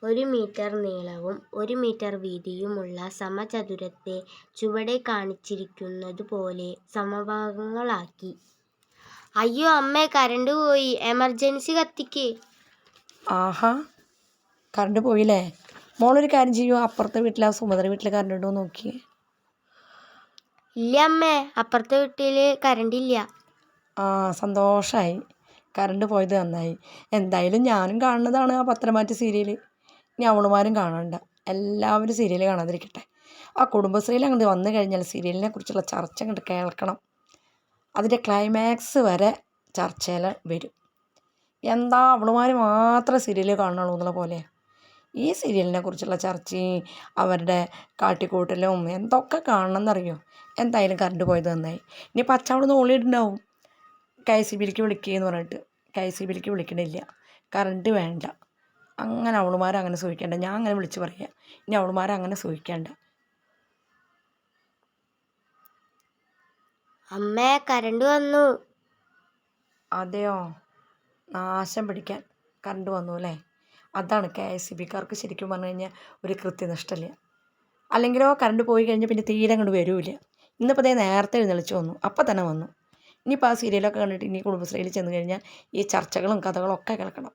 1 metre നീളവും 1 metre വീതിയുമുള്ള സമചതുരത്തെ ചുവടെ കാണിച്ചിരിക്കുന്നതുപോലെ സമഭാഗങ്ങളാക്കി. അയ്യോ അമ്മേ, കറണ്ട് പോയി, എമർജൻസി കത്തിക്ക്. ആഹാ, കറണ്ട് പോയില്ലേ? മോളൊരു കാര്യം ചെയ്യൂ, അപ്പുറത്തെ വീട്ടിൽ ആ സുമധുര വീട്ടിൽ കറണ്ട് ഉണ്ടോ നോക്കിയേ. ഇല്ല അമ്മേ, അപ്പുറത്തെ വീട്ടിൽ കറണ്ട് ഇല്ല. ആ, സന്തോഷമായി, കറണ്ട് പോയത് നന്നായി. എന്തായാലും ഞാനും കാണുന്നതാണ് ആ പത്രമാറ്റ് സീരിയൽ. ഇനി അവളുമാരും കാണണ്ട, എല്ലാവരും സീരിയൽ കാണാതിരിക്കട്ടെ. ആ കുടുംബശ്രീയിൽ അങ്ങോട്ട് വന്നു കഴിഞ്ഞാൽ സീരിയലിനെ കുറിച്ചുള്ള ചർച്ച അങ്ങോട്ട് കേൾക്കണം. അതിൻ്റെ ക്ലൈമാക്സ് വരെ ചർച്ചയിൽ വരും. എന്താ അവളുമാർ മാത്രം സീരിയൽ കാണുള്ളൂ എന്നുള്ള പോലെ ഈ സീരിയലിനെ കുറിച്ചുള്ള ചർച്ചയും അവരുടെ കാട്ടിക്കൂട്ടലും എന്തൊക്കെ കാണണം എന്നറിയോ. എന്തായാലും കറണ്ട് പോയത് നന്നായി. ഇനി പച്ചവളൊന്നും ഓളിയിട്ടുണ്ടാവും KCBയിലേക്ക് വിളിക്കുകയെന്ന് പറഞ്ഞിട്ട്. KCBയിലേക്ക് വിളിക്കണില്ല, കറണ്ട് വേണ്ട. അങ്ങനെ അവളുമാരങ്ങനെ സൂഹിക്കേണ്ട, ഞാൻ അങ്ങനെ വിളിച്ച് പറയുക. ഇനി അവളുമാരങ്ങനെ സൂഹിക്കേണ്ട. അമ്മേ, കറണ്ട് വന്നു. അതെയോ, നാശം പിടിക്കാൻ കറണ്ട് വന്നു അല്ലേ? അതാണ് KCBക്കാർക്ക് ശരിക്കും പറഞ്ഞു കഴിഞ്ഞാൽ ഒരു കൃത്യനിഷ്ഠയില്ല. അല്ലെങ്കിലോ കറണ്ട് പോയി കഴിഞ്ഞാൽ പിന്നെ തീരെ അങ്ങോട്ട് വരില്ല. ഇന്നിപ്പോൾ അതേ നേരത്തെ എഴുന്നള്ളിച്ച് വന്നു, അപ്പം തന്നെ വന്നു. ഇനിയിപ്പോൾ ആ സീരിയലൊക്കെ കണ്ടിട്ട് ഇനി കുടുംബശ്രീയിൽ ചെന്ന് കഴിഞ്ഞാൽ ഈ ചർച്ചകളും കഥകളും ഒക്കെ കേൾക്കണം.